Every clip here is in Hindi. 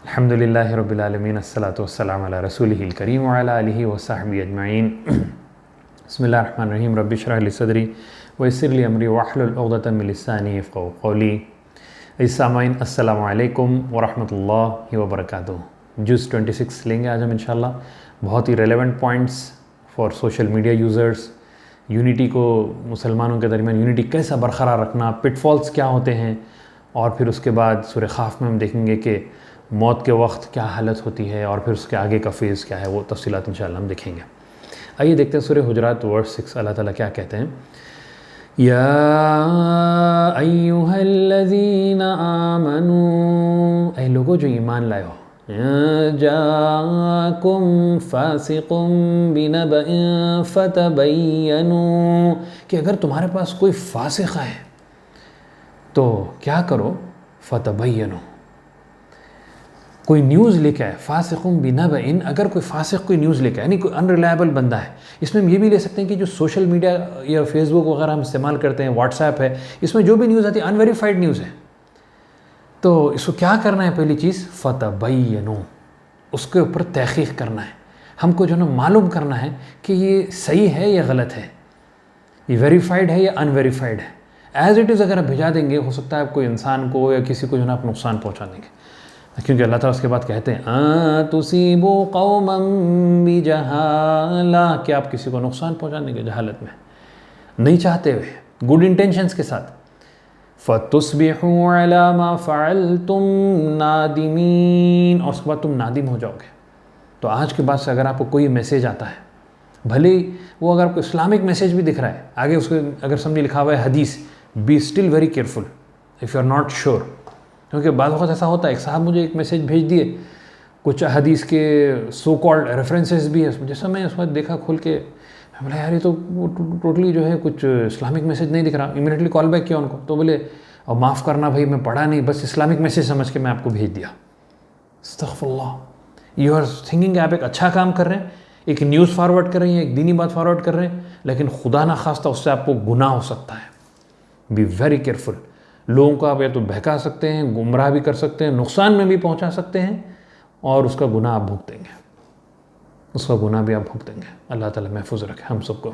अल्हम्दुलिल्लाहि रब्बिल आलमीन अस्सलातु वस्सलामु अला रसूलिहिल करीम व अला आलिहि व सहबिहि अजमईन। बिस्मिल्लाहिर रहमानिर रहीम। रब्बि इश्रह ली सदरी व यस्सिर ली अमरी वहलुल उक़दतम मिन लिसानी यफ़क़हू क़ौली। सामाईन अस्सलामु अलैकुम व रहमतुल्लाहि व बरकातुहू। जुज़ 26 लेंगे आज हम इंशाअल्लाह। बहुत ही relevant points for social media users. Unity को, मुसलमानों के दरमियान यूनिटी कैसा बरकरार रखना, पिटफॉल्स क्या होते हैं, और फिर उसके बाद सूरह ख़ाफ़ में हम देखेंगे कि मौत के वक्त क्या हालत होती है और फिर उसके आगे का फ़ेज़ क्या है, वो तफ़सीलात इंशाअल्लाह हम देखेंगे। आइए देखते हैं सूरह हुजरात वर्स 6 अल्लाह ताला क्या कहते हैं। या अय्युहल्लज़ीना आमनू, ऐ लोगो जो ईमान लाए हो, जाकुम फासिकुम बिनबइन फतबय्यनू, कि अगर तुम्हारे पास कोई फासिक है तो क्या करो, फतबय्यनू, कोई न्यूज़ लेके आए, फासिकुम बिनबइन, अगर कोई फासिक कोई न्यूज़ लेके आए, यानी कोई अनरिलायबल बंदा है। इसमें हम ये भी ले सकते हैं कि जो सोशल मीडिया या फेसबुक वगैरह हम इस्तेमाल करते हैं, व्हाट्सएप है, इसमें जो भी न्यूज़ आती है अनवेरीफाइड न्यूज़ है। तो इसको क्या करना है, पहली चीज़ फतबय्यनू, उसके ऊपर तहक़ीक़ करना है। हमको जो ना मालूम करना है कि ये सही है या गलत है, ये वेरीफाइड है या अनवेरीफाइड है। एज़ इट इज़ अगर आप भिजा देंगे, हो सकता है कोई इंसान को या किसी को जो ना आप नुकसान पहुँचा देंगे। क्योंकि अल्लाह ताला उसके बाद कहते हैं तुसीबू कौमम बिजहाला, कि आप किसी को नुकसान पहुँचाने के जहालत में नहीं चाहते हुए, गुड इंटेंशंस के साथ। फतुस्बिहू अला मा फ़अलतुम नादिमीन, और उसके बाद तुम नादिम हो जाओगे। तो आज के बाद से अगर आपको कोई मैसेज आता है, भले वो अगर आपको इस्लामिक मैसेज भी दिख रहा है, आगे उसको अगर समझे लिखा हुआ है हदीस, be still very careful if you are not sure. क्योंकि बाद वक्त ऐसा होता है, एक साहब मुझे एक मैसेज भेज दिए, कुछ हदीस के सो कॉल्ड रेफरेंसेस भी है उसमें। जैसा मैं उस वक्त देखा खोल के, मैं बोला यार ये तो टोटली जो है कुछ इस्लामिक मैसेज नहीं दिख रहा। इमीडिएटली कॉल बैक किया उनको, तो बोले और माफ़ करना भाई, मैं पढ़ा नहीं, बस इस्लामिक मैसेज समझ के मैं आपको भेज दिया। अस्तग़फ़िरुल्लाह, यू आर थिंकिंग आप एक अच्छा काम कर रहे हैं, एक न्यूज़ फॉरवर्ड कर रहे हैं, एक दीनी बात फॉरवर्ड कर रहे हैं, लेकिन खुदा ना खास्ता उससे आपको गुनाह हो सकता है। B very careful. लोगों को आप या तो बहका सकते हैं, गुमराह भी कर सकते हैं, नुकसान में भी पहुंचा सकते हैं, और उसका गुनाह आप भुगतेंगे, उसका गुनाह भी आप भुगतेंगे। अल्लाह ताला महफूज रखे हम सबको।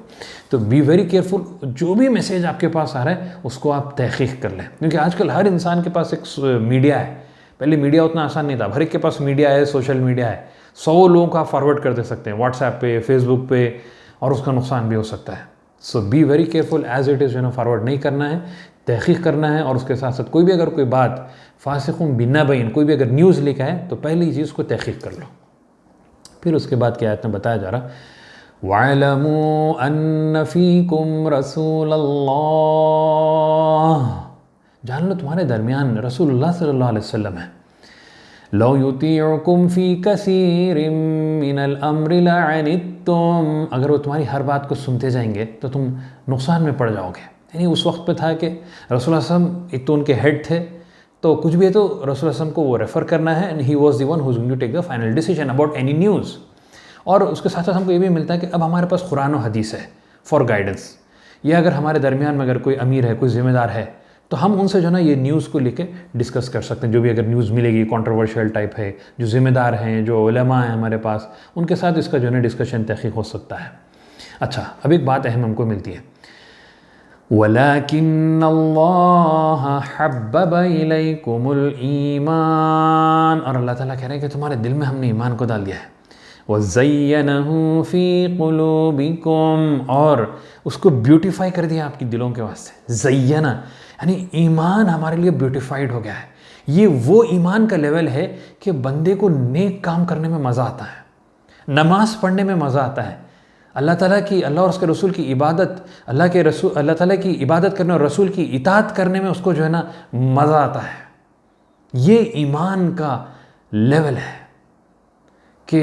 तो बी वेरी केयरफुल, जो भी मैसेज आपके पास आ रहा है उसको आप तहक़ीक़ कर लें। क्योंकि आजकल हर इंसान के पास एक मीडिया है। पहले मीडिया उतना आसान नहीं था, हर एक के पास मीडिया है, सोशल मीडिया है। 100 लोगों को आप फॉरवर्ड कर दे सकते हैं व्हाट्सएप पे, फेसबुक पे, और उसका नुकसान भी हो सकता है। So be very careful, as it is forward नहीं करना है, तहक़ीक़ करना है। और उसके साथ साथ कोई भी अगर कोई बात फासिकुम बिनबइन, कोई भी अगर न्यूज़ लिखा है, तो पहली चीज़ को तहक़ीक़ कर लो। फिर उसके बाद क्या आयत में बताया जा रहा, वअलमू अन्न फ़ीकुम रसूलल्लाह, जान लो तुम्हारे दरमियान रसूलुल्लाह सल्लल्लाहु अलैहि वसल्लम है। लौ युतीउकुम फ़ी कसीरिम मिनल अम्रि लअनित्तुम, अगर वो तुम्हारी हर बात को सुनते जाएंगे तो तुम नुकसान में पड़ जाओगे। यानी उस वक्त पे था कि रसूलुल्लाह सल्लल्लाहु, एक तो उनके हेड थे, तो कुछ भी है तो रसूलुल्लाह सल्लल्लाहु को वो रेफ़र करना है, and he was the one who is going to take the final decision about any news. और उसके साथ साथ हमको ये भी मिलता है कि अब हमारे पास कुरान और हदीस है फॉर गाइडेंस। या अगर हमारे दरमियान में अगर कोई अमीर है, कोई ज़िम्मेदार है, तो हम उनसे जो ना ये न्यूज़ को लेके डिस्कस कर सकते हैं। जो भी अगर न्यूज़ मिलेगी कंट्रोवर्शियल टाइप है, जो ज़िम्मेदार हैं, जो उलमा हैं हमारे पास, उनके साथ इसका जो है डिस्कशन तहक़ीक़ हो सकता है। अच्छा, अब एक बात अहम हमको मिलती है, वलाकिन्नल्लाह हब्बब इलैकुमुल ईमान, और अल्लाह ताला कह रहे हैं कि तुम्हारे दिल में हमने ईमान को डाल दिया है। वज़य्यनहू फ़ी क़ुलूबिकुम, और उसको ब्यूटीफाई कर दिया आपकी दिलों के वास्ते। ज़य्यना यानी ईमान हमारे लिए ब्यूटीफाइड हो गया है। ये वो ईमान का लेवल है कि बंदे को नेक काम करने में मज़ा आता है, नमाज़ पढ़ने में मज़ा आता है, अल्लाह ताला की, अल्लाह और उसके रसूल की इबादत, अल्लाह ताला की इबादत करने और रसूल की इताअत करने में उसको जो है ना मज़ा आता है। ये ईमान का लेवल है कि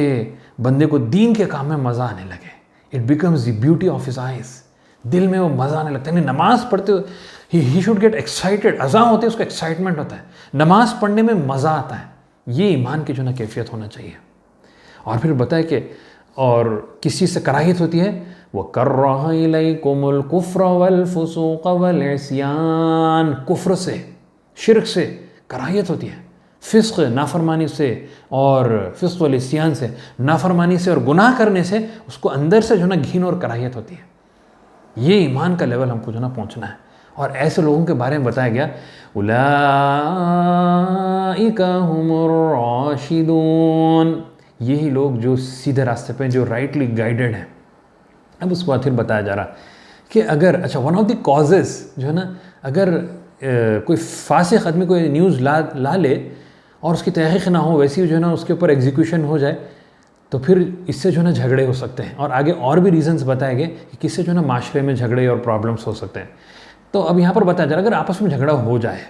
बंदे को दीन के काम में मज़ा आने लगे। It becomes the beauty of his eyes, दिल में वो मज़ा आने लगता है। नमाज़ पढ़ते हो ही शुड गेट एक्साइटेड, अज़ान होती है उसको एक्साइटमेंट होता है, नमाज़ पढ़ने में मज़ा आता है। ये ईमान की जो ना कैफियत होना चाहिए। और फिर बताए कि और किस चीज़ से कराहियत होती है, वकर्रह इलैकुमुल कुफ्र वल फुसूक़ वल इस्यान, कुफ्र से, शिर्क से कराहियत होती है, फ़िस्क़ नाफरमानी से और फ़िस्क़ वल इस्यान से, नाफरमानी से और गुनाह करने से उसको अंदर से जो है ना घिन और कराहियत होती है। ये ईमान का लेवल हमको जो ना पहुँचना है। और ऐसे लोगों के बारे में बताया गया, उलाइका हुमुर राशिदून, यही लोग जो सीधे रास्ते पे, जो राइटली गाइडेड हैं। अब उसके बाद फिर बताया जा रहा कि अगर, अच्छा, वन ऑफ द कॉजेज़ जो है ना, अगर कोई फासिक आदमी कोई न्यूज़ ला ले और उसकी तहक़ीक़ ना हो, वैसी जो है ना उसके ऊपर एग्जीक्यूशन हो जाए, तो फिर इससे जो है ना झगड़े हो सकते हैं। और आगे और भी रीज़न्स बताए गए कि किससे जो है ना माशरे में झगड़े और प्रॉब्लम्स हो सकते हैं। तो अब यहाँ पर बताया जा रहा है, अगर आपस में झगड़ा हो जाए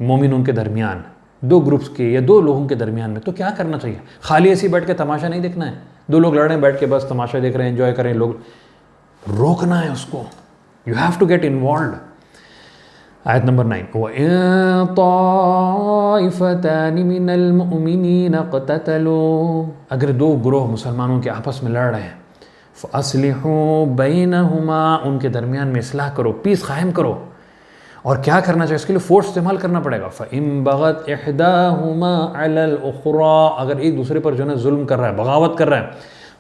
मोमिनों के दरमियान, दो ग्रुप्स के या दो लोगों के दरमियान में, तो क्या करना चाहिए? खाली ऐसे बैठ के तमाशा नहीं देखना है, दो लोग लड़ रहे हैं बैठ के बस तमाशा देख रहे हैं, एंजॉय करें लोग, रोकना है उसको। You have to get involve. आयत नंबर 9, अगर दो ग्रोह मुसलमानों के आपस में लड़ रहे हैं, फ़अस्लिहू बैनहुमा, उनके दरमियान में इस्लाह करो, पीस कायम करो। और क्या करना चाहिए? इसके लिए फोर्स इस्तेमाल करना पड़ेगा। फ़इन बग़त इहदाहुमा अलल उख़रा, अगर एक दूसरे पर जो है जुल्म कर रहा है, बगावत कर रहा है,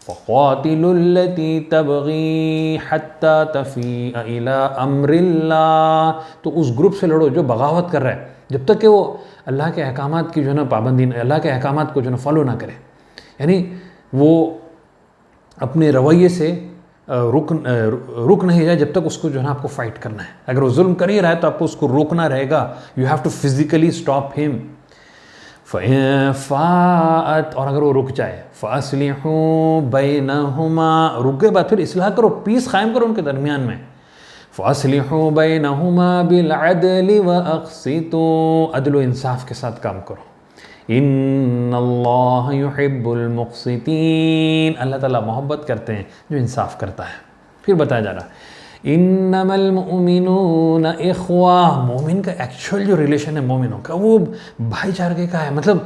फ़क़ातिलुल्लती तबग़ी हत्ता तफ़ीअ इला अम्रिल्लाह, तो उस ग्रुप से लड़ो जो बगावत कर रहा है, जब तक कि वो अल्लाह के अहकामात की जो है ना पाबंदी, अल्लाह के अहकामात को जो है फॉलो ना करे। यानी वो अपने रवैये से रुक नहीं जाए जब तक उसको जो है ना आपको फाइट करना है। अगर वो जुल्म कर ही रहा है तो आपको उसको रोकना रहेगा। You have to physically stop him. फ़ाअत, और अगर वो रुक जाए, फ़अस्लिहू बैनहुमा, रुक के बाद फिर इस्लाह करो, पीस कायम करो उनके दरमियान में। फ़अस्लिहू बैनहुमा बिलअदलि व अक़सितू, अदल व इंसाफ के साथ काम करो। इन्नल्लाह युहिब्बुल मुक़सितीन, अल्लाह ताला मोहब्बत करते हैं जो इंसाफ करता है। फिर बताया जा रहा है, इन्नमल मुमिनून इख़्वा, मोमिन का एक्चुअल जो रिलेशन है मोमिनों का, वो भाईचारे का है, मतलब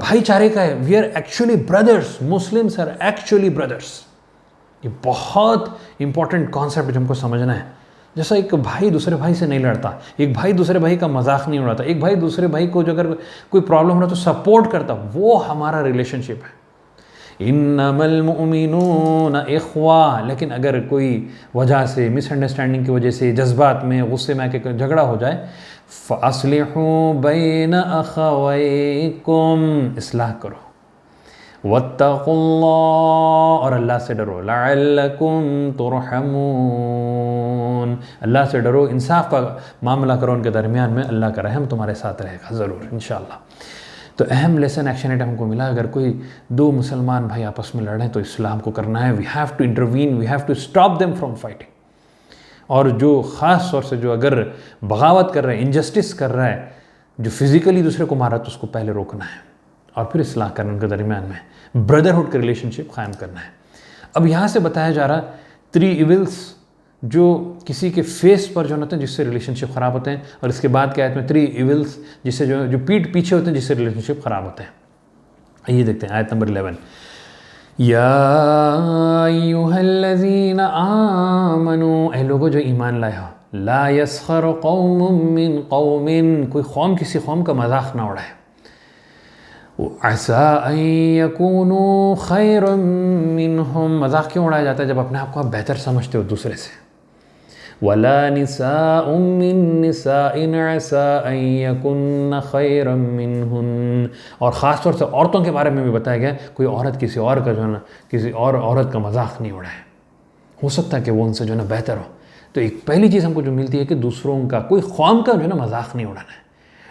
भाईचारे का है। We are actually brothers, Muslims are actually brothers. ये बहुत इंपॉर्टेंट कॉन्सेप्ट जो हमको समझना है। जैसा एक भाई दूसरे भाई से नहीं लड़ता, एक भाई दूसरे भाई का मजाक नहीं उड़ाता, एक भाई दूसरे भाई को जो अगर कोई प्रॉब्लम हो रहा तो सपोर्ट करता, वो हमारा रिलेशनशिप है। इन्नमल मुमिनून इख़्वा, लेकिन अगर कोई वजह से, मिसअंडरस्टैंडिंग की वजह से, जज्बात में, गुस्से में आके झगड़ा हो जाए, फ़अस्लिहू बैन अख़वैकुम, इस्लाह करो। वत्तक़ुल्लाह, और अल्लाह से डरो, लअल्लकुम तुरहमून, अल्लाह से डरो, इंसाफ का मामला करो उनके दरमियान में, अल्लाह का रहम तुम्हारे साथ रहेगा ज़रूर इंशाअल्लाह। तो अहम लेसन एक्शन आइटम हमको मिला, अगर कोई दो मुसलमान भाई आपस में लड़ें तो इस्लाम को करना है। We have to intervene, we have to stop them from fighting. और जो ख़ास तौर से जो अगर बगावत कर रहा है, इनजस्टिस कर रहा है, जो फिज़िकली दूसरे को मारा, तो उसको पहले रोकना है और फिर इस्लाह करना उनके दरमियान में, ब्रदरहुड का रिलेशनशिप कायम करना है। अब यहाँ से बताया जा रहा 3 इविल्स जो किसी के फेस पर जो होते हैं जिससे रिलेशनशिप ख़राब होते हैं, और इसके बाद के आयत में 3 इविल्स जिससे जो पीठ पीछे होते हैं जिससे रिलेशनशिप ख़राब होते हैं। ये देखते हैं आयत नंबर 11, या अय्युहल्लज़ीना आमनू, ऐ लोगों जो ईमान लाए हो, ला यस्खर कौमुम मिन कौमिन, कोई कौम किसी कौम का मजाक ना उड़ाए। असा अन यकूनू खैरम मिनहुम, मजाक क्यों उड़ाया जाता है? जब अपने आप को आप बेहतर समझते हो दूसरे से। वला निसाउम मिन निसाइन असा अन यकुन्न खैरम मिनहुन, और ख़ास तौर से औरतों के बारे में भी बताया गया, कोई औरत किसी और का जो है ना, किसी और औरत का मजाक नहीं उड़ाए, हो सकता है कि वो उनसे जो है ना बेहतर हो। तो एक पहली चीज़ हमको जो मिलती है कि दूसरों का, कोई कौम का जो है ना मजाक नहीं उड़ाना है।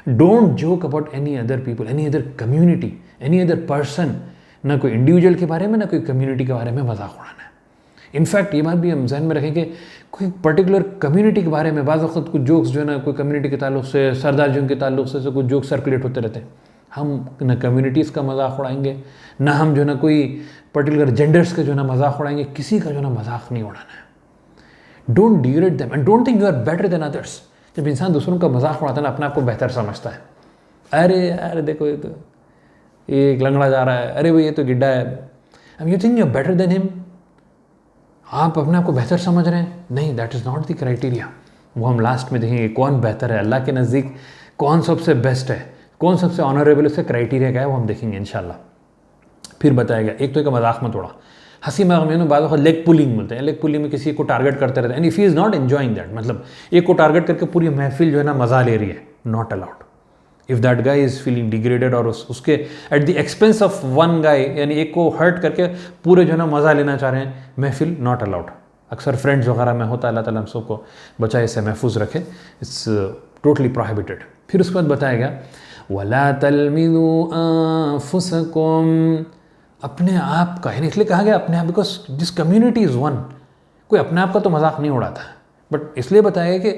Don't joke about any other people, any other community, any other person, ना कोई इंडिविजुअल के बारे में ना कोई कम्युनिटी के बारे में मजाक उड़ाना है। इनफैक्ट ये बात भी हम जहन में रखें कि कोई पर्टिकुलर कम्युनिटी के बारे में बाज़ वक्त कुछ जोक्स जो है ना कोई कम्युनिटी के ताल्लुक से, सरदारजियों के ताल्लुक से कुछ जोक्स सर्कुलेट होते रहते हैं। हम ना कम्युनिटीज़ का मजाक उड़ाएंगे, ना हम जो है ना कोई पर्टिकुलर जेंडर्स का जो है ना मजाक उड़ाएंगे, किसी का जो है ना मजाक नहीं उड़ाना है। Don't degrade them and don't think you are better than others. जब इंसान दूसरों का मजाक उड़ाता है ना, अपने आप को बेहतर समझता है। अरे देखो ये तो एक लंगड़ा जा रहा है, अरे भाई ये तो गिड्डा है, अब you think you are better than him, आप अपने आप को बेहतर समझ रहे हैं? नहीं, that is not the criteria. वो हम लास्ट में देखेंगे कौन बेहतर है, अल्लाह के नज़दीक कौन सबसे बेस्ट है, कौन सबसे ऑनरेबल, उससे क्राइटेरिया क्या है वो हम देखेंगे इंशाल्लाह। फिर बताया गया, एक तो एक मजाक में थोड़ा हंसी मजाक में बाद में लेग पुलिंग मिलते हैं, लेग पुलिंग में किसी को टारगेट करते रहते हैं, and if he is not enjoying that, मतलब एक को टारगेट करके पूरी महफिल जो है ना मज़ा ले रही है, not allowed. If that guy is feeling degraded और उसके at the expense of one guy, यानी एक को हर्ट करके पूरे जो है ना मज़ा लेना चाह रहे हैं, महफिल नॉट अलाउड। अक्सर फ्रेंड्स वगैरह में होता है, अल्लाह ताला हम सबको बचाए, इससे महफूज रखे, इट्स टोटली प्रोहिबिटेड। फिर उसके बाद बताया गया वला तलमिज़ू अनफुसकुम, अपने आप का, यानी इसलिए कहा गया अपने आप, because this community is one. कोई अपने आप का तो मजाक नहीं उड़ाता है, बट इसलिए बताया कि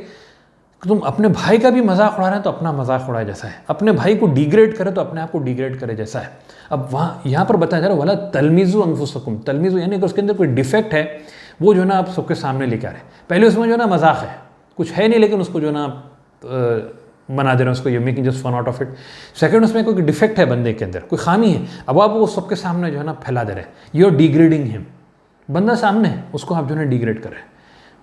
तुम अपने भाई का भी मजाक उड़ा रहे हैं तो अपना मजाक उड़ाए जैसा है, अपने भाई को डिग्रेड करे तो अपने आप को डिग्रेड करे जैसा है। अब वहाँ यहाँ पर बताया जा रहा है वला तलमिज़ू अनफुसकुम, तलमिज़ू यानी कि उसके अंदर कोई डिफेक्ट है, वो जो है ना आप सबके सामने लेके आ रहे हैं। पहले उसमें जो है ना मजाक है, कुछ है नहीं, लेकिन उसको जो है ना बना दे रहे हैं, उसको ये making just fun out of it. Second, उसमें कोई डिफेक्ट है बंदे के अंदर, कोई खामी है, अब आप वो सबके सामने जो है ना फैला दे रहे हैं, यू आर डिग्रेडिंग हिम। बंदा सामने है, उसको आप जो है ना डिग्रेड कर रहे हैं।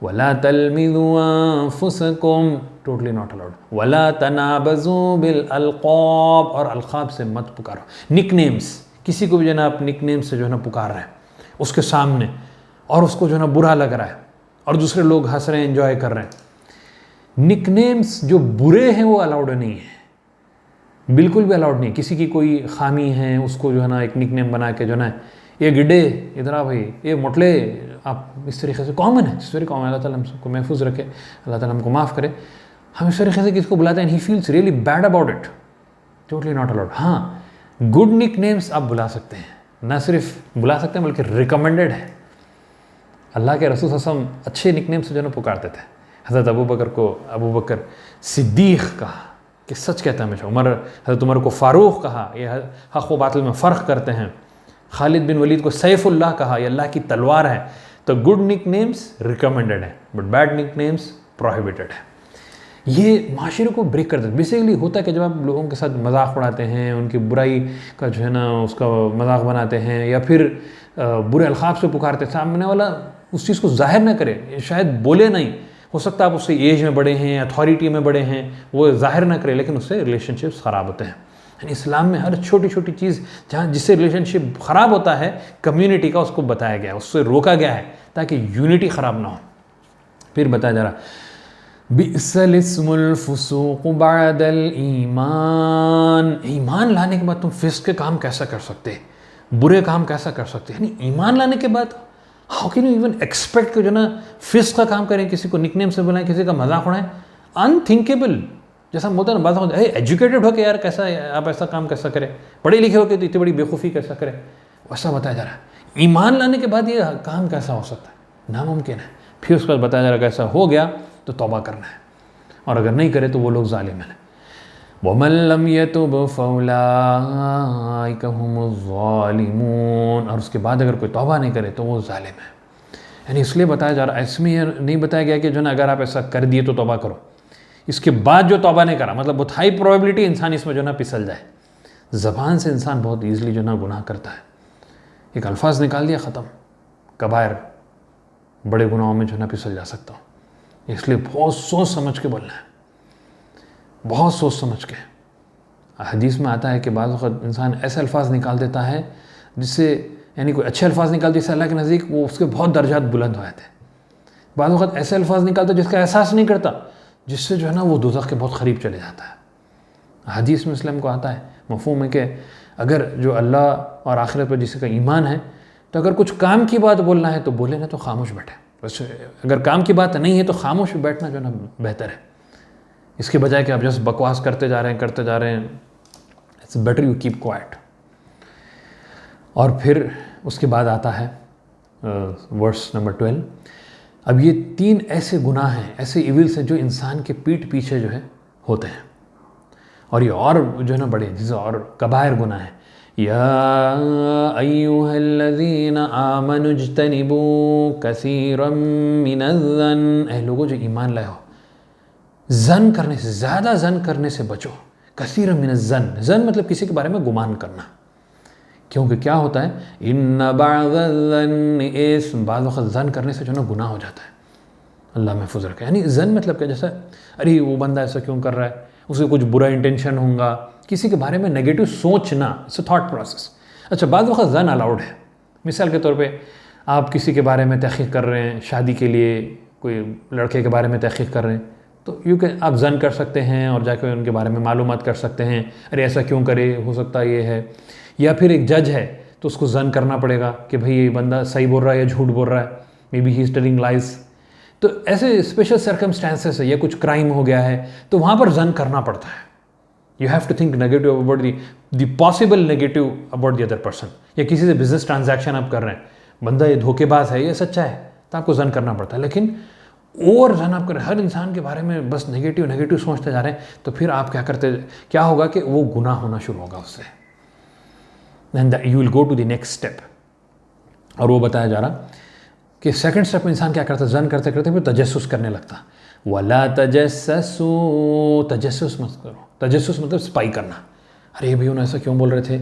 वला तलमिज़ू अनफुसकुम, टोटली नॉट अलाउड। वला तनाबज़ू बिल अलक़ाब, और अलक़ाब से मत पुकारो, निक नेम्स, किसी को भी जो है ना आप निक नेम से जो है ना पुकार रहे हैं उसके सामने, और उसको जो है ना बुरा लग रहा है, और दूसरे लोग हंस रहे हैं, एंजॉय कर रहे हैं। निकनेम्स जो बुरे हैं वो अलाउड नहीं है, बिल्कुल भी अलाउड नहीं। किसी की कोई खामी है, उसको जो है ना एक निकनेम बना के जो है ना, ये गिड्डे इधर आ भाई, ये मोटले, आप इस तरीके से कॉमन है, इस तरीके कॉमन, अल्लाह ताला हम सबको महफूज रखे, अल्लाह ताला हमको माफ़ करे। हम इस तरीके से किसको बुलाते हैं, he feels really bad about it, totally not allowed. हाँ, गुड निकनेम्स आप बुला सकते हैं, ना सिर्फ बुला सकते हैं बल्कि रिकमेंडेड है। अल्लाह के रसूल सल्लल्लाहु अलैहि वसल्लम अच्छे निकनेम से जो है ना पुकारते थे। हज़रत अबू बकर को अबू बकर सिद्दीक़ कहा कि सच कहता है हमेशा, हज़रत उमर को फ़ारूक़ कहा, ये हक़ व बातिल में फ़र्क करते हैं। खालिद बिन वलीद को सैफ़ुल्लाह कहा, ये अल्लाह की तलवार है। तो गुड निक नेम्स रिकमेंडेड है, but bad nick names prohibited है। ये माशरे को ब्रेक कर देते। बेसिकली होता है कि जब आप लोगों के साथ मजाक उड़ाते हैं, उनकी बुराई का जो है ना उसका मजाक बनाते हैं, या फिर बुरे अल्क़ाब से पुकारते हैं, सामने वाला उस चीज़ को ज़ाहिर ना करे, शायद बोले नहीं, हो सकता है आप उससे एज में बड़े हैं, अथॉरिटी में बड़े हैं, वो ज़ाहिर ना करे, लेकिन उससे रिलेशनशिप्स ख़राब होते हैं। इस्लाम में हर छोटी छोटी चीज़ जहाँ जिससे रिलेशनशिप ख़राब होता है कम्युनिटी का, उसको बताया गया है, उससे रोका गया है ताकि यूनिटी ख़राब ना हो। फिर बताया जा रहा बिअसल इस्मुल फुसूक़ बअदल ईमान, ईमान लाने के बाद तुम फिस्क के काम कैसा कर सकते, बुरे काम कैसा कर सकते, यानी ईमान लाने के बाद how can you even expect कि जो ना फिस्क का काम करें, किसी को निकनेम से बुलाएं, किसी का मजाक उड़ाएं, अनथिंकेबल। जैसा हम बोलते हैं ना, बात एजुकेटेड हो के यार कैसा आप ऐसा काम कैसा करें, पढ़े लिखे हो के तो इतनी बड़ी बेवकूफ़ी कैसा करें, वैसा बताया जा रहा है। ईमान लाने के बाद ये काम कैसा हो सकता है, नामुमकिन है। फिर उसके बाद बताया जा रहा है कैसा हो गया तो तौबा करना है, और अगर नहीं करे तो वो लोग ज़ालिम हैं। वमन लम यतुब फउलाइका हुमुज़ ज़ालिमून, और उसके बाद अगर कोई तौबा नहीं करे तो वो ज़ालिम है। यानी इसलिए बताया जा रहा है, इसमें यह नहीं बताया गया कि जो ना अगर आप ऐसा कर दिए तो तौबा करो, इसके बाद जो तौबा नहीं करा, मतलब बहुत हाई प्रोबेबिलिटी इंसान इसमें जो ना फिसल जाए। ज़बान से इंसान बहुत ईज़िली जो ना गुनाह करता है, एक अल्फाज निकाल दिया ख़त्म, कबायर बड़े गुनाहों में जो ना फिसल जा सकता हूँ। इसलिए बहुत सोच समझ के बोलना है, बहुत सोच समझ के। हदीस में आता है कि बाज़ वक़्त इंसान ऐसे अल्फाज निकाल देता है जिससे, यानी कोई अच्छे अल्फाज निकाल जिससे अल्लाह के नज़दीक वो उसके बहुत दर्जात बुलंद हो जाते हैं। बाज़ वक़्त ऐसे अल्फाज निकालता जिसका एहसास नहीं करता, जिससे जो है ना वो दोज़ख के बहुत करीब चले जाता है। हदीस में इस्लाम को आता है, मफ़हूम है कि अगर जो अल्लाह और आखिरत पर जिसका ईमान है, तो अगर कुछ काम की बात बोलना है तो बोले, ना तो खामोश बैठे। वैसे अगर काम की बात नहीं है तो खामोश बैठना जो है ना बेहतर है, इसके बजाय कि आप जस्ट बकवास करते जा रहे हैं, it's better you keep quiet. और फिर उसके बाद आता है वर्स नंबर 12। अब ये 3 ऐसे गुनाह हैं, ऐसे इविल्स हैं जो इंसान के पीठ पीछे जो है होते हैं, और ये और जो है ना बड़े, जैसे और कबायर गुनाह है। या अय्युहल्लज़ीना आमनु इज्तनिबू कसीरम मिनज़्ज़न, ऐ लोगों जो ईमान लाए हो, जन करने से, ज़्यादा जन करने से बचो। कसीरम मिनज़्ज़न, जन मतलब किसी के बारे में गुमान करना, क्योंकि क्या होता है, इन्ना बअज़-ज़न्नि इस्म, बाद वक़्त जन करने से जो ना गुनाह हो जाता है। अल्लाह महफूज रखे। यानी जन मतलब क्या, जैसा अरे वो बंदा ऐसा क्यों कर रहा है, उसे कुछ बुरा इंटेंशन होगा किसी के बारे में नेगेटिव सोचना, इट्स अ थॉट प्रोसेस। अच्छा, बाद वक्त जन अलाउड है। मिसाल के तौर पे आप किसी के बारे में तहकीक कर रहे हैं, शादी के लिए कोई लड़के के बारे में तहकीक कर रहे हैं, तो यूँ कि आप जन कर सकते हैं और जाकर उनके बारे में मालूमात कर सकते हैं, अरे ऐसा क्यों करे, हो सकता है ये है। या फिर एक जज है तो उसको जन करना पड़ेगा कि भाई ये बंदा सही बोल रहा है या झूठ बोल रहा है, may be he is telling lies. तो ऐसे स्पेशल सर्कमस्टांसेस है या कुछ क्राइम हो गया है तो वहाँ पर जन करना पड़ता है। You have to think negative about the possible negative about the other person. या किसी से बिजनेस ट्रांजैक्शन आप कर रहे हैं, बंदा ये धोखेबाज है, ये सच्चा है, तो आपको जन करना पड़ता है। लेकिन ओवर जन आप कर रहे हैं, हर इंसान के बारे में बस नेगेटिव सोचते जा रहे हैं, तो फिर आप क्या होगा कि वो गुनाह होना शुरू होगा उससे। Then you will go to the next step. और वो बताया जा रहा कि सेकंड स्टेप में इंसान क्या करता है, जन करते करते फिर तजस्सुस करने लगता। वला तजस्सु, तजस्सुस मत करो। तजस्सुस मतलब स्पाई करना। अरे भाई उन्होंने ऐसा क्यों बोल रहे थे,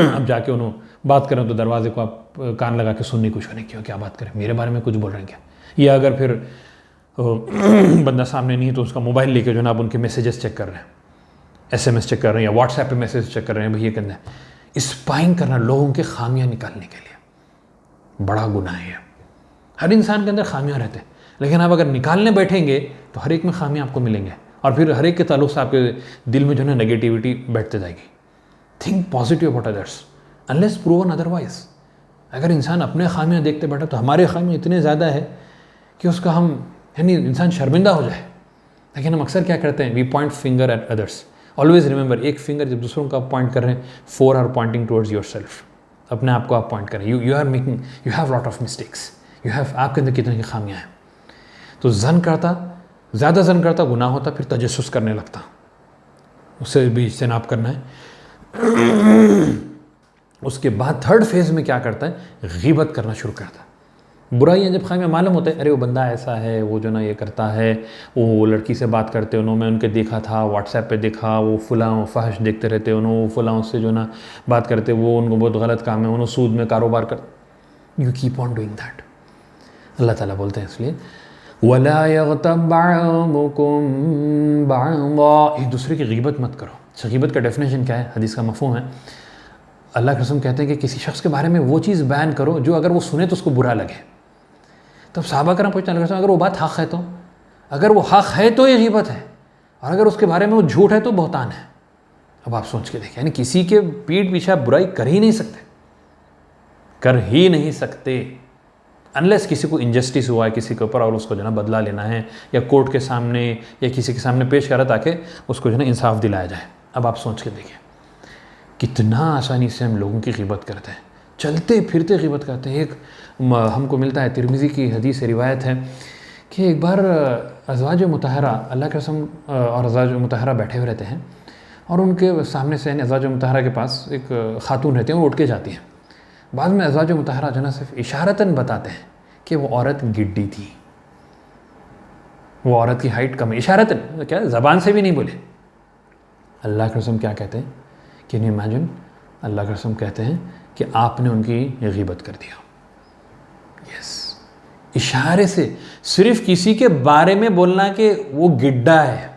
अब जाके उन्होंने बात करें तो दरवाजे को आप कान लगा के सुनने की कोशिश करें, क्यों क्या बात करें, मेरे बारे में कुछ बोल रहे हैं क्या। या अगर फिर बंदा सामने नहीं तो उसका मोबाइल लेके जो ना आप उनके मैसेजेस चेक कर रहे हैं, SMS चेक कर रहे हैं, या व्हाट्सएप पे मैसेज चेक कर रहे हैं, भैया करना है। स्पाइंग करना लोगों के खामियां निकालने के लिए बड़ा गुनाह है। हर इंसान के अंदर खामियां रहते हैं, लेकिन आप अगर निकालने बैठेंगे तो हर एक में खामियां आपको मिलेंगे और फिर हर एक के ताल्लुक से आपके दिल में जो है नेगेटिविटी बैठते जाएगी। Think positive about others unless proven otherwise. अगर इंसान अपने खामियां देखते बैठे तो हमारे खामियां इतने ज़्यादा है कि उसका हम यानी इंसान शर्मिंदा हो जाए। लेकिन हम अक्सर क्या करते हैं, we point finger at others. Always remember, एक फिंगर जब दूसरों को आप पॉइंट कर रहे हैं, 4 are pointing towards yourself. अपने आप को आप पॉइंट करें। You are making, you have lot of mistakes, you have, आपके अंदर कितनी खामियां हैं। तो जन करता, ज़्यादा जन करता गुनाह होता, फिर तजस्सुस करने लगता, उससे भी इज्तनाब करना है। उसके बाद थर्ड फेज़ में क्या करता है, गीबत करना शुरू करता है। बुराइयाँ जब खामियाँ मालूम होते हैं, अरे वो बंदा ऐसा है, वो जो ना ये करता है, वो लड़की से बात करते उन्होंने, मैं उनके देखा था, व्हाट्सएप पे देखा, वो फलां फहश देखते रहते उन्होंने, वो फलां उससे जो ना बात करते, वो उनको बहुत गलत काम है, उन्होंने सूद में कारोबार कर। You keep on doing that. Allah ताला बोलते हैं इसलिए वला यग़्तब बअज़ुकुम बअज़ा, एक दूसरे की गीबत मत करो। अच्छा, गीबत का डेफिनेशन क्या है, हदीस का मफ़हूम है। अल्लाह के रसूल कहते हैं कि किसी शख्स के बारे में वो चीज़ बयान करो जो अगर वो सुने तो उसको बुरा लगे। तब सहाबा करम पूछते हैं, अगर वो बात हक़ है तो, अगर वो हक़ है तो ये गीबत है, और अगर उसके बारे में वो झूठ है तो बहतान है। अब आप सोच के देखिए, यानी किसी के पीठ पीछे आप बुराई कर ही नहीं सकते, कर ही नहीं सकते, अनलेस किसी को इनजस्टिस हुआ है किसी के ऊपर और उसको जो ना बदला लेना है, या कोर्ट के सामने या किसी के सामने पेश करा ताकि उसको जो ना इंसाफ दिलाया जाए। अब आप सोच के देखिए कितना आसानी से हम लोगों की ग़ीबत करते हैं, चलते फिरते ग़ीबत करते हैं। एक हमको मिलता है, तिरमिज़ी की हदीस से रिवायत है कि एक बार अज़वाज मुतहरा, अल्लाह के कसम, और अज़वाज मुतहरा बैठे हुए रहते हैं और उनके सामने से अज़वाज मुतहरा के पास एक खातून रहती है, वो उठ के जाती है। बाद में अज़वाज मुतहरा जो ना सिर्फ इशारतन बताते हैं कि वो औरत गिड्डी थी, वो औरत की हाइट कम है, इशारतन, क्या ज़बान से भी नहीं बोले। अल्लाह के कसम क्या कहते हैं, कैन यू इमेजिन, अल्लाह के कसम कहते हैं कि आपने उनकी गीबत कर दिया। यस, इशारे से, सिर्फ किसी के बारे में बोलना कि वो गिड्डा है,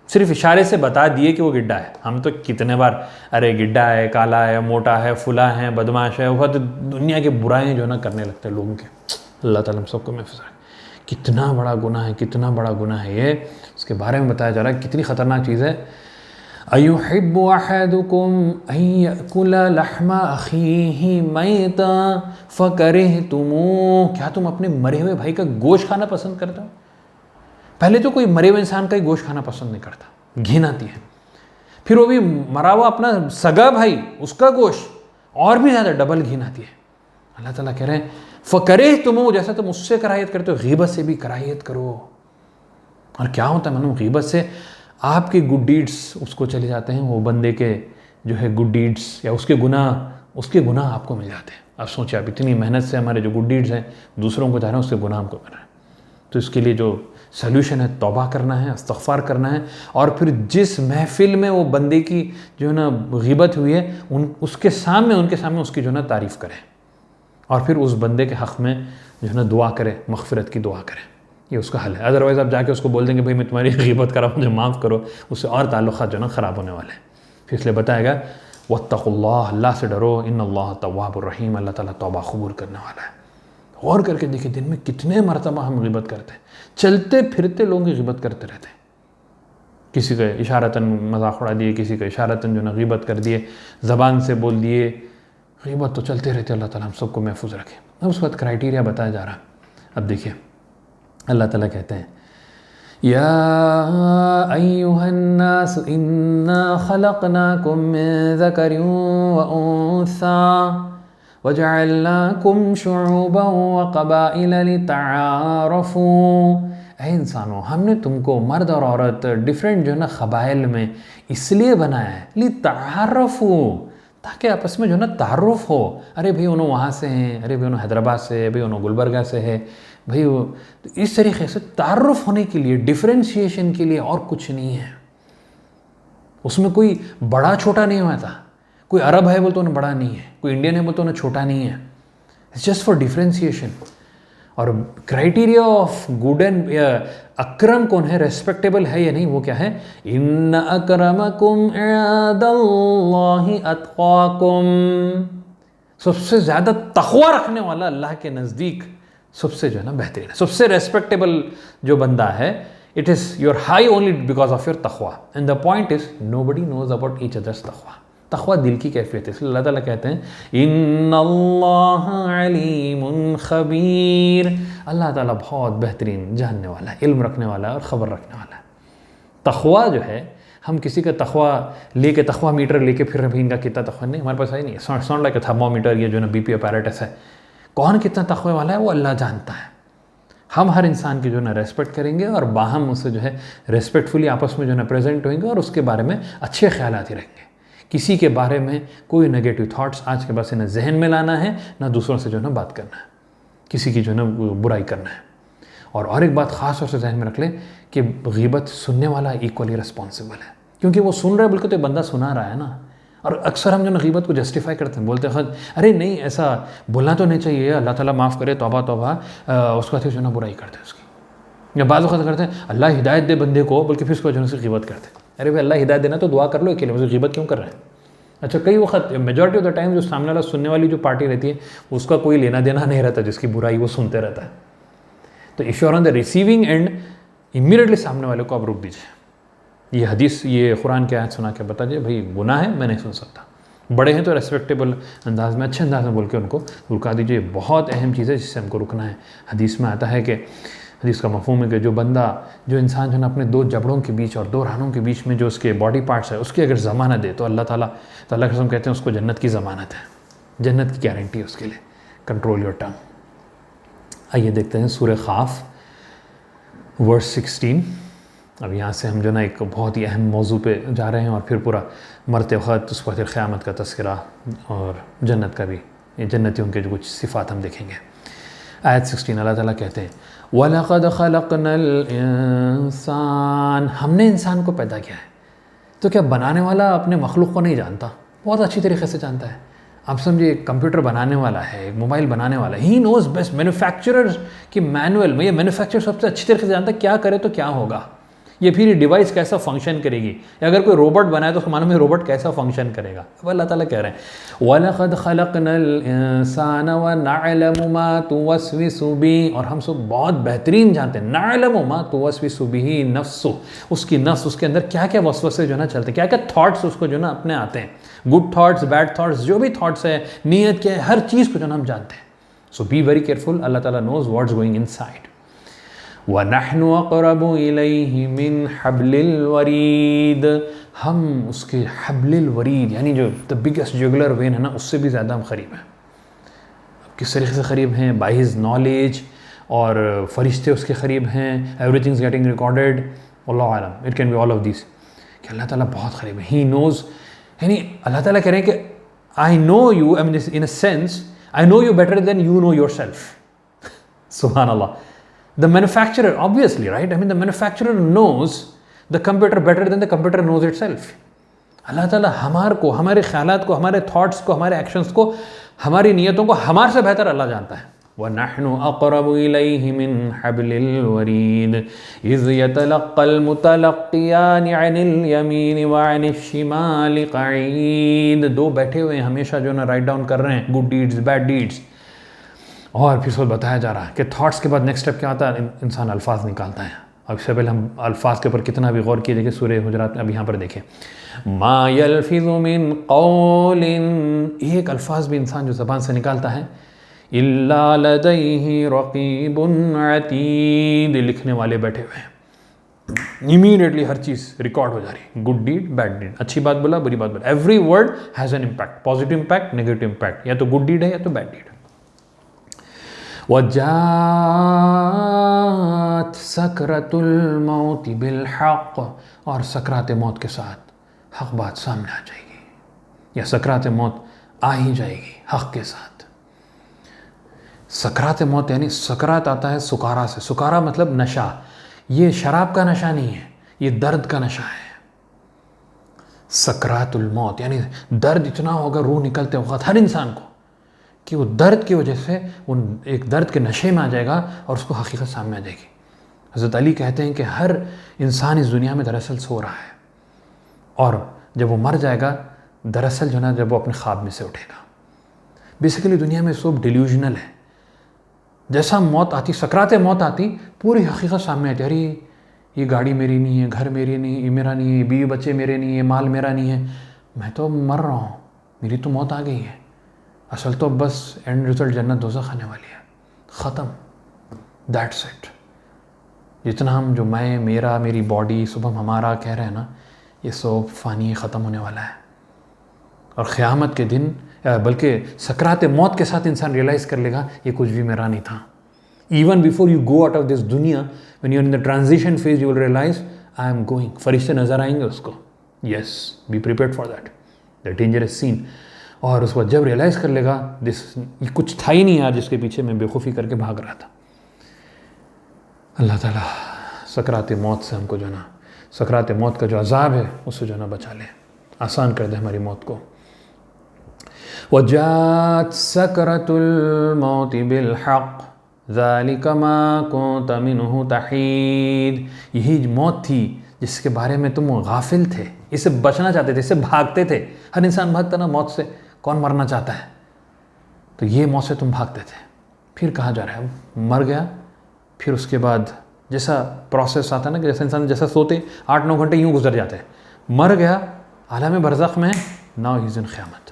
सिर्फ इशारे से बता दिए कि वो गिड्डा है। हम तो कितने बार अरे गिड्डा है, काला है, मोटा है, फुला है, बदमाश है, वह तो दुनिया के बुराइयाँ जो ना करने लगते हैं लोगों के। अल्लाह ताला हम सबको महफूज़ रखे। कितना बड़ा गुनाह है, कितना बड़ा गुनाह है ये, उसके बारे में बताया जा रहा है कितनी ख़तरनाक चीज़ है। अयुहिब्बु अहदुकुम अन यअकुला लहमा अखीही मैतन फकरिहतुमूह, क्या तुम अपने मरे हुए भाई का गोश्त खाना पसंद करते हो? पहले तो कोई मरे हुए इंसान का ही गोश्त खाना पसंद नहीं करता, घिन आती है। फिर वो भी मरा हुआ अपना सगा भाई, उसका गोश्त और भी ज़्यादा डबल घिन आती है। अल्लाह ताला कह रहे हैं फकरिहतुमूह, जैसा तुम उससे कराहियत करते हो, गीबत से भी कराहियत करो। और क्या होता है मालूम, गीबत से आपके गुड डीड्स उसको चले जाते हैं, वो बंदे के जो है गुड डीड्स या उसके गुनाह आपको मिल जाते हैं। आप सोचिए, आप इतनी मेहनत से हमारे जो गुड डीड्स हैं दूसरों को जा रहे हैं, उसके गुनाह हमको मिल रहे हैं। तो इसके लिए जो सल्यूशन है, तौबा करना है, इस्तग़फ़ार करना है, और फिर जिस महफ़िल में वो बंदे की जो है ना गीबत हुई है उनके सामने उसकी जो है ना तारीफ़ करें, और फिर उस बंदे के हक़ में जो है ना दुआ करें, मग़फ़िरत की दुआ करें। ये उसका हल है। अदरवाइज़ आप जाके उसको बोल देंगे भाई मैं तुम्हारी गीबत करा, मुझे माफ़ करो, उससे और ताल्लुक़ात जो ना ख़राब होने वाले हैं। फिर इसलिए बताया गया वत्तकुल्लाह, अल्लाह से डरो, इन्नल्लाह तव्वाबुर रहीम, अल्लाह ताला तौबा कबूल करने वाला है। गौर करके देखिए दिन में कितने मरतबा हम गिबत करते हैं, चलते फिरते लोगों की गिबत करते रहते हैं। किसी का इशारतन मजाक उड़ा दिए, किसी का इशारतन जो ना गिबत कर दिए, ज़बान से बोल दिए, गिबत तो चलते रहते। अल्लाह ताला हम सबको महफूज रखे। अब उस वक्त क्राइटेरिया बताया जा रहा। अब देखिए अल्लाह ताला कहते हैं या अय्युहन्नास इन्ना खलक़नाकुम मिन ज़करिन व उन्सा वजअलनाकुम शुअबन व क़बाइल लितआरफ़ू। ऐ इंसानों, हमने तुमको मर्द और औरत डिफरेंट जो है ना क़बाइल में इसलिए बनाया है, लितआरफ़ू, ताकि आपस में जो है ना तारुफ हो। अरे भाई उन्होंने वहाँ से हैं, अरे भाई उन्होंने हैदराबाद से है, भाई उन्होंने गुलबर्गा से है, भाई वो तो इस तरीके से तारुफ होने के लिए, डिफ्रेंशिएशन के लिए, और कुछ नहीं है। उसमें कोई बड़ा छोटा नहीं हुआ था। कोई अरब है बोल तो उन्हें बड़ा नहीं है, कोई इंडियन है बोल तो उन्हें छोटा नहीं है। It's just for differentiation. और क्राइटेरिया ऑफ गुड एंड अक्रम कौन है, रेस्पेक्टेबल है या नहीं, वो क्या है, इन्न अक्रमकुम इंदल्लाहि अत्क़ाकुम। सबसे ज़्यादा तक़वा रखने वाला अल्लाह के नज़दीक सबसे जो है ना बेहतरीन है, सबसे रेस्पेक्टेबल जो बंदा है। It is your high only because of your तक़वा। And the point is nobody knows about each others तक़वा। तक़वा दिल की कैफियत है। इसलिए अल्लाह ताला कहते हैं इन्नल्लाह अलीमुन खबीर, अल्लाह ताला बहुत बेहतरीन जानने वाला है, इल्म रखने वाला है और ख़बर रखने वाला है। तक़वा जो है, हम किसी का तक़वा लेके, तक़वा मीटर लेके फिर रहे, इनका कितना तक़वा, नहीं, हमारे पास है नहीं। साउंड लाइक अ थर्मोमीटर, ये जो ना बीपी अपैरेटस है। कौन कितना तक़वे वाला है वो अल्लाह जानता है। हम हर इंसान की जो है ना रेस्पेक्ट करेंगे और बाहम उससे जो है रेस्पेक्टफुली आपस में जो है ना प्रेजेंट होंगे और उसके बारे में अच्छे ख्यालात ही रहेंगे। किसी के बारे में कोई नेगेटिव थॉट्स आज के पास ना जहन में लाना है, ना दूसरों से जो है ना बात करना है, किसी की जो है ना बुराई करना है। और एक बात ख़ास तौर से जहन में रख ले कि ग़ीबत सुनने वाला इक्वली रिस्पॉन्सिबल है, क्योंकि वो सुन रहा है बल्कि तो बंदा सुना रहा है ना। और अक्सर हम जो ना ग़ीबत को जस्टिफाई करते हैं, बोलते हैं अरे नहीं ऐसा बोलना तो नहीं चाहिए, अल्लाह ताला माफ़ करे, तौबा तौबा, उसका जो ना बुराई करते हैं उसकी। या बाज़ वक़्त करते हैं अल्लाह हिदायत दे बंदे को, बल्कि फिर उसको जो है ग़ीबत करते हैं। अरे भाई अल्लाह हिदायत देना तो दुआ कर लो अकेले, मुझे ग़ीबत क्यों कर रहे हैं। अच्छा, कई वक्त मेजॉरिटी ऑफ द टाइम जो सामने वाला सुनने वाली जो पार्टी रहती है उसका कोई लेना देना नहीं रहता, जिसकी बुराई वो सुनते रहता है। तो if you are on the receiving end, immediately सामने वाले को आप रोक दीजिए। ये हदीस, ये कुरान की आयत सुना के बता दीजिए भाई गुनाह है, मैं नहीं सुन सकता। बड़े हैं तो रेस्पेक्टेबल अंदाज में, अच्छे अंदाज में बोल के उनको रुका दीजिए। बहुत अहम चीज़ है जिससे हमको रुकना है। हदीस में आता है कि, हदीस का मफ़हूम है कि जो इंसान जो है अपने दो जबड़ों के बीच और दो रानों के बीच में जो उसके बॉडी पार्ट्स है उसकी अगर ज़मानत दे तो अल्लाह ताला तो अल्लाह के कसम कहते हैं उसको जन्नत की ज़मानत है, जन्नत की गारंटी है उसके लिए। Control your tongue. आइए देखते हैं सूरह ख़ाफ़ वर्स 16। अब यहाँ से हम जो ना एक बहुत ही अहम मौजू पे जा रहे हैं और फिर पूरा मरते वक़्त उस वक़्त क़यामत का तज़किरा और जन्नत का भी, जन्नतियों के जो कुछ सिफ़ात हम देखेंगे। आयत 16 अल्लाह ताला कहते हैं वलक़द ख़लक़नल इंसान, हमने इंसान को पैदा किया है। तो क्या बनाने वाला अपने मखलूक को नहीं जानता? बहुत अच्छी तरीके से जानता है। आप समझिए कंप्यूटर बनाने वाला है, एक मोबाइल बनाने वाला है, ही नोज़ बेस्ट। मैन्युफैक्चरर्स की मैनुअल में ये मैन्युफैक्चरर सबसे अच्छी तरीके से जानता है क्या करे तो क्या होगा, ये फिर ये डिवाइस कैसा फंक्शन करेगी। या अगर कोई रोबोट बनाए तो उसको मालूम है रोबोट कैसा फंक्शन करेगा। अब अल्लाह ताला कह रहे हैं वलक़द ख़लक़नल इंसाना व नअलमु मा तुवस्विसु बिही, और हम सब बहुत बेहतरीन जानते हैं, नअलमु मा तुवस्विसु बिही नफ्सु, उसकी नफ्स, उसके अंदर क्या क्या वसवसे जो ना चलते हैं, क्या क्या थॉट्स उसको जो ना अपने आते हैं, गुड थॉट्स, बैड थॉट्स, जो भी थॉट्स है, नीयत क्या है, हर चीज़ को जो ना हम जानते हैं। सो बी वेरी केयरफुल। अल्लाह ताला नोज़ व्हाट्स गोइंग इनसाइड। वनहनु अक़रबु इलैहि मिन हब्लिल वरीद, हम उसके हब्लिल वरीद यानी जो द बिगेस्ट जुगुलर वेन है ना, उससे भी ज़्यादा हम करीब हैं। किस तरीके से करीब हैं? बाय हिज नॉलेज, और फरिश्ते उसके करीब हैं, everything is getting recorded, Allah Alam, it can be all of this, कि अल्लाह ताला बहुत करीब है। ही नोज़, यानी अल्लाह ताला कह रहे हैं कि I know you, I mean in a sense I know you better than you know your self. सुभान अल्लाह। The manufacturer, obviously, right? I mean, the manufacturer knows the computer better than the computer knows itself. अल्लाह ताला हमारे को, हमारे ख्यालात को, हमारे थॉट्स को, हमारे एक्शंस को, हमारी नीयतों को हमारे से बेहतर अल्लाह जानता है। वनहनु अक़रबु इलैहि मिन हब्लिल वरीद इज़ यतलक़्क़ल मुतलक़्क़ियानि अनिल यमीनि व अनिश शिमालि क़ईद। दो बैठे हुए हैं हमेशा जो ना राइट डाउन कर रहे हैं गुड डीड्स बैड डीड्स। और फिर उसको बताया जा रहा है कि थॉट्स के बाद नेक्स्ट स्टेप क्या आता है, इंसान अल्फाज निकालता है। अब इससे पहले हम अल्फाज के ऊपर कितना भी गौर किए, देखिए सूरह हुजरात में अब यहाँ पर देखें, मा यल्फिज़ु मिन क़ौलिन, एक अल्फाज भी इंसान जो ज़बान से निकालता है, इल्ला लदैहि रक़ीबुन अतीद, लिखने वाले बैठे हुए हैं। इमीडिएटली हर चीज़ रिकॉर्ड हो जा रही, गुड डीड बैड डीड, अच्छी बात बोला बुरी बात बोला, every word has an impact, positive impact negative impact, या तो गुड डीड है या तो बैड डीड। वजात सकरतुल मौत बिल हक़, और सकरात मौत के साथ हक़ बात सामने आ जाएगी, या सकरात मौत आ ही जाएगी हक़ के साथ। सकरात मौत यानी सकरात आता है सुकारा से, सुकारा मतलब नशा, ये शराब का नशा नहीं है, ये दर्द का नशा है। सकरातुल मौत यानी दर्द इतना होगा रूह निकलते वक्त हर इंसान को कि वो दर्द की वजह से वो एक दर्द के नशे में आ जाएगा और उसको हकीकत सामने आ जाएगी। हज़रत अली कहते हैं कि हर इंसान इस दुनिया में दरअसल सो रहा है, और जब वो मर जाएगा दरअसल जो ना जब वो अपने ख्वाब में से उठेगा। बेसिकली दुनिया में सब डिल्यूजनल है। जैसा मौत आती, सकरात मौत आती, पूरी हकीकत सामने आती, अरे ये गाड़ी मेरी नहीं है, घर मेरी नहीं, ये मेरा नहीं है, बीवी बच्चे मेरे नहीं है, माल मेरा नहीं है, मैं तो मर रहा हूँ, मेरी तो मौत आ गई है। असल तो बस एंड रिजल्ट जन्नत दोज़ख आने वाली है, ख़त्म, दैट्स इट। जितना हम जो मैं मेरा मेरी बॉडी सुबह हमारा कह रहे हैं ना, ये सब फ़ानी ख़त्म होने वाला है। और क़यामत के दिन बल्कि सकरात मौत के साथ इंसान रियलाइज़ कर लेगा ये कुछ भी मेरा नहीं था। Even before you go out of this दुनिया, when you are in the transition phase, you will realize I am going. फरिश्ते नज़र आएंगे उसको, yes be prepared for that, the dangerous scene. और उसको जब रियलाइज़ कर लेगा दिस ये कुछ था ही नहीं यार जिसके पीछे मैं बेखौफी करके भाग रहा था। अल्लाह ताला सकरात मौत से हमको जो ना, सकरात मौत का जो अज़ाब है उससे जो ना बचा ले, आसान कर दे हमारी मौत को। वजात सकरतुल मौत बिल हक़ ज़ालिका मा कुन्त मिन्हु तहीद, यही मौत थी जिसके बारे में तुम गाफिल थे, इससे बचना चाहते थे, इससे भागते थे। हर इंसान भागता ना मौत से, कौन मरना चाहता है? तो ये मौत से तुम भागते थे। फिर कहा जा रहा है मर गया, फिर उसके बाद जैसा प्रोसेस आता है ना कि जैसा इंसान जैसा सोते 8-9 घंटे यूँ गुजर जाते हैं, मर गया आलम बरज़ख में, नाउ ही इज़ इन क़यामत।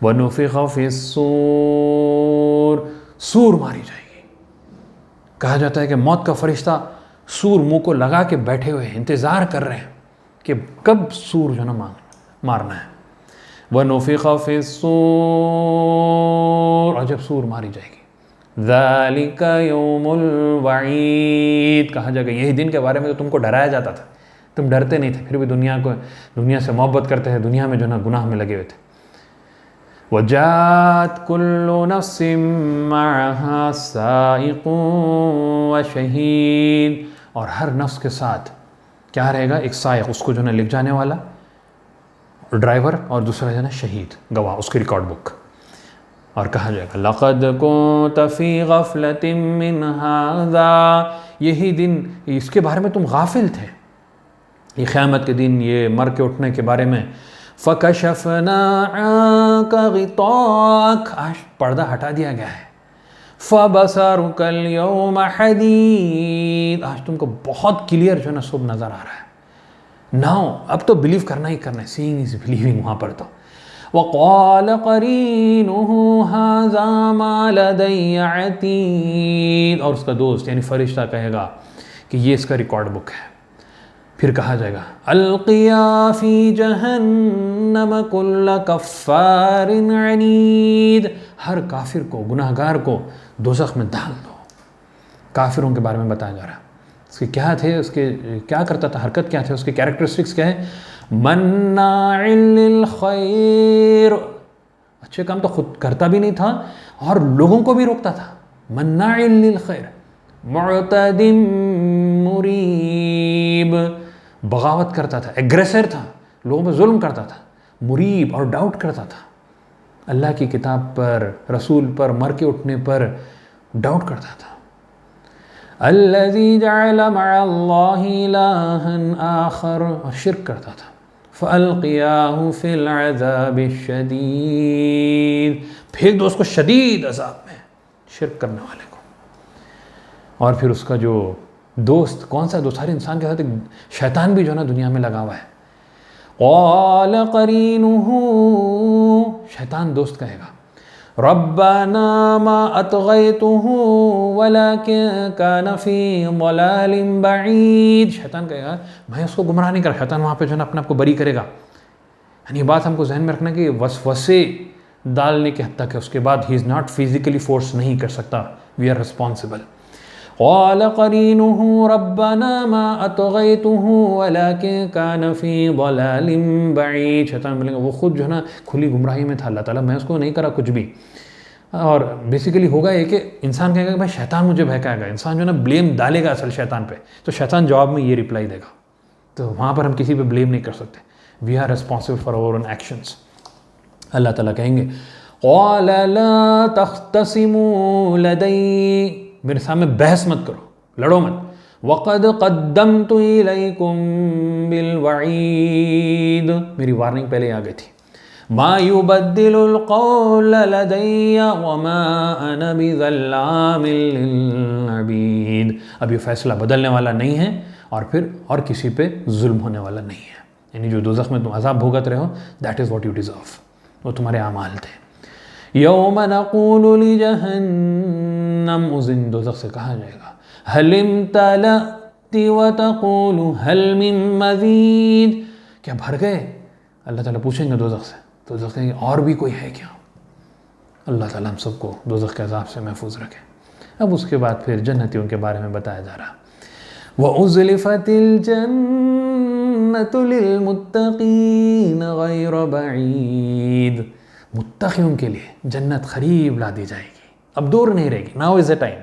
वनुफ़िख़ फ़िस्सूर, सूर मारी जाएगी। कहा जाता है कि मौत का फरिश्ता सूर मुंह को लगा के बैठे हुए हैं, इंतज़ार कर रहे हैं कि कब सूर जो ना मारना है। वनुफ़िख़ फ़िस्सूर, और जब सूर मारी जाएगी, ज़ालिका यौमुल वईद, कहा जाएगा यही दिन के बारे में तो तुमको डराया जाता था, तुम डरते नहीं थे, फिर भी दुनिया से मोहब्बत करते थे, दुनिया में जो ना गुनाह में लगे हुए थे। वजात कुल्लु नफ्सिम मअहा साइक़ुन व शहीद, और हर नफ्स के साथ क्या रहेगा, एक साइक़ उसको जो ना लिख जाने वाला ड्राइवर, और दूसरा जो ना शहीद गवाह, उसकी रिकॉर्ड बुक। और कहा जाएगा लक़द कुन्त फ़ी गफ़लतिन मिन हाज़ा, यही दिन इसके बारे में तुम गाफिल थे, ये क़यामत के दिन, ये मर के उठने के बारे में। फ़कशफ़ना अन्का ग़िताअक, आज पर्दा हटा दिया गया है। फ़बसरुकल यौम हदीद, आज तुमको बहुत क्लियर जो है ना सब नज़र आ रहा है। नाउ अब तो बिलीव करना ही करना है, सीइंग इज़ बिलीविंग वहाँ पर तो। वक़ाल क़रीनुहु हाज़ा मा लदय्या अतीद, और उसका दोस्त यानी फ़रिश्ता कहेगा कि ये इसका रिकॉर्ड बुक है। फिर कहा जाएगा अलक़िया फ़ी जहन्नम कुल्ल कफ़्फ़ारिन अनीद, हर काफिर को, गुनाहगार को दोज़ख में डाल दो। काफिरों के बारे में बताया जा रहा है, उसके क्या थे, उसके क्या करता था, हरकत क्या थे, उसके कैरेक्टरिस्टिक्स क्या है। मन्नाइल लिल खैर, अच्छे काम तो खुद करता भी नहीं था और लोगों को भी रोकता था। मन्नाइल लिल खैर, मुअतदिम मुरीब, बगावत करता था, एग्रेसर था, लोगों पर जुल्म करता था, मुरीब और डाउट करता था अल्लाह की किताब पर, रसूल पर, मर के उठने पर, डाउट करता था। अल्लज़ी जअल मअल्लाहि इलाहन आखर, और शिर्क करता था। फ़अल्क़ियाहु फ़िल अज़ाबिश शदीद, फेंक दो उसको शदीद अज़ाब में, शिर्क करने वाले को। और फिर उसका जो दोस्त, कौन सा दोस्त, हर इंसान के साथ एक शैतान भी जो है ना दुनिया में लगा हुआ है। क़ाल क़रीनुहु, शैतान दोस्त कहेगा, रब्बना मा अतग़यतुहु वलाकिन कान फ़ी ज़लालिम बईद, शैतान कहेगा मैं उसको गुमराह नहीं करा। शैतान वहाँ पे जो है ना अपने आप को बरी करेगा। यानी ये बात हमको जहन में रखना कि वसवसे डालने के हद तक है, उसके बाद he is not physically force नहीं कर सकता, वी आर रिस्पॉन्सिबल। क़ाल क़रीनुहु रब्बना मा अतग़यतुहु वलाकिन कान फ़ी ज़लालिम बईद, शैतान बोलेंगे वो खुद जो है ना खुली गुमराही में था, अल्लाह ताला मैं उसको नहीं करा कुछ भी। और बेसिकली होगा ये कि इंसान कहेगा कि भाई शैतान मुझे बहकाएगा, इंसान जो है ना ब्लेम डालेगा असल शैतान पे, तो शैतान जवाब में ये रिप्लाई देगा। तो वहाँ पर हम किसी पे ब्लेम नहीं कर सकते, we are responsible for our own actions. Allah ताला कहेंगे क़ाल ला तख़्तसिमू लदई, मेरे सामने बहस मत करो, लड़ो मत। वक़द क़द्दमतु इलैकुम बिल वईद, मेरी वार्निंग पहले आ गई थी। मा युबद्दिलुल क़ौल लदैया वमा अना बिज़ल्लामिल लिल अबीद, अब ये फैसला बदलने वाला नहीं है और फिर और किसी पे जुल्म होने वाला नहीं है। यानी जो दोज़ख में तुम अज़ाब भुगत रहे हो, that is what you deserve, वो तुम्हारे आमाल थे। यौम नक़ूलु लिजहन्नम, उस दिन दोज़ख से कहा जाएगा हल इम्तलअति व तक़ूलु हल मिन मज़ीद, क्या भर गए? अल्लाह ताला पूछेंगे दोज़ख से, तो दोज़ख कहेंगे और भी कोई है क्या? अल्लाह ताला हम सबको दोज़ख के अज़ाब से महफूज रखे। अब उसके बाद फिर जन्नतियों के बारे में बताया जा रहा, व उज़्लिफ़तिल जन्नतु लिल मुत्तक़ीन गैर बईद, मुत्तक़ियों के लिए जन्नत करीब ला दी जाएगी, अब दूर नहीं रहेगी। Now is the time.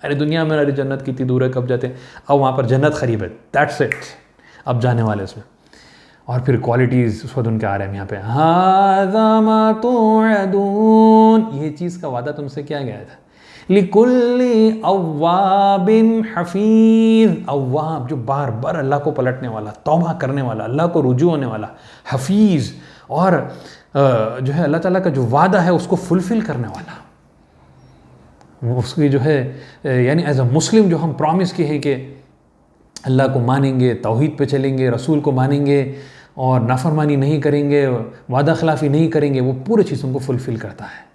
अरे दुनिया में अरे जन्नत कितनी दूर है, कब जाते हैं, अब वहाँ पर जन्नत करीब है, दैट्स इट, अब जाने वाले उसमें। और फिर क्वालिटीज़ उस वक्त उनके आ रहे हैं यहाँ पे, हाज़ा मा तुअदून, ये चीज़ का वादा तुमसे किया गया था। लिकुल्ली अव्वाबिन हफ़ीज़, अव्वाब जो बार बार अल्लाह को पलटने वाला, तौबा करने वाला, अल्लाह को रुजू होने वाला, हफ़ीज़, और जो है अल्लाह ताला का जो वादा है उसको फुलफ़िल करने वाला, उसकी जो है यानी एज अ मुस्लिम जो हम प्रॉमिस किए हैं कि अल्लाह को मानेंगे, तौहीद पे चलेंगे, रसूल को मानेंगे और नाफरमानी नहीं करेंगे, वादा खिलाफ़ी नहीं करेंगे, वो पूरी चीज़ों को फुलफ़िल करता है।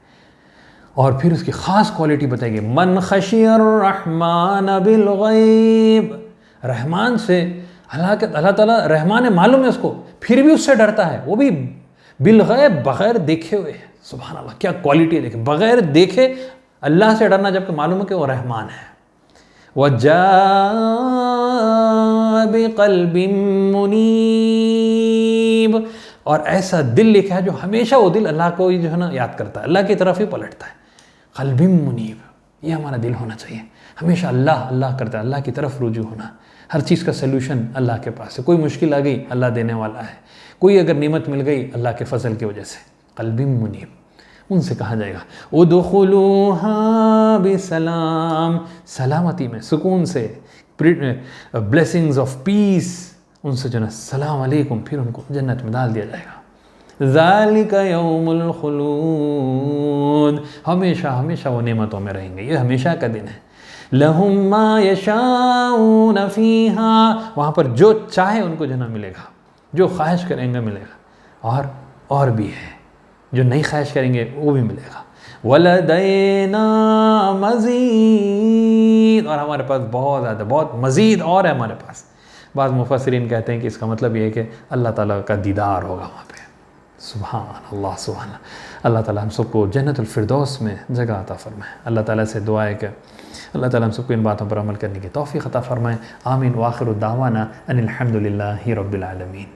और फिर उसकी ख़ास क्वालिटी बताएगी, मन खशियर रहमान बिल गैब, रहमान से अल्लाह ताला रहमान है, मालूम है उसको, फिर भी उससे डरता है, वो भी बिल गैब, बग़ैर देखे हुए। सुभान अल्लाह, क्या क्वालिटी है, देखे बग़ैर देखे अल्लाह से डरना, जबकि मालूम है कि वो रहमान है। वजाअ बिक़ल्बिन मुनीब, और ऐसा दिल लिखा है जो हमेशा वो दिल अल्लाह को ही जो है ना याद करता है, अल्लाह की तरफ ही पलटता है। क़ल्बिन मुनीब, ये हमारा दिल होना चाहिए, हमेशा अल्लाह अल्लाह करता है, अल्लाह की तरफ रुजू होना। हर चीज़ का सल्यूशन अल्लाह के पास है, कोई मुश्किल आ गई अल्लाह देने वाला है, कोई अगर नेमत मिल गई अल्लाह के फजल की वजह से। क़ल्बिन मुनीब, उनसे कहा जाएगा उदखुलूहा बिसलाम, सलामती में, सुकून से, ब्लेसिंग्स ऑफ पीस, उनसे जो है सलाम अलैकुम, फिर उनको जन्नत में डाल दिया जाएगा। ज़ालिका यौमुल खुलूद, हमेशा हमेशा वो नेमतों में रहेंगे, ये हमेशा का दिन है। लहुम मा यशाऊन फ़ीहा, वहाँ पर जो चाहे उनको जो ना मिलेगा, जो ख्वाहिश करेंगे मिलेगा, और भी है जो नहीं ख्वाहिश करेंगे वो भी मिलेगा। वलदैना मज़ीद, और हमारे पास बहुत ज़्यादा, बहुत मज़ीद और है हमारे पास। बाज़ मुफस्सिरीन कहते हैं कि इसका मतलब ये है कि अल्लाह ताला का दीदार होगा वहाँ पे। सुभान अल्लाह, सुभान अल्लाह। अल्लाह ताला हम सबको जन्नतुल फिरदौस में जगह अता फरमाए। अल्लाह ताला से दुआ है कि अल्लाह ताला हम सबको इन बातों पर अमल करने की तौफ़ीक़ अता फरमाए। आमीन। व आखिरु दावाना अनिल हम्दुलिल्लाहि रब्बिल आलमीन।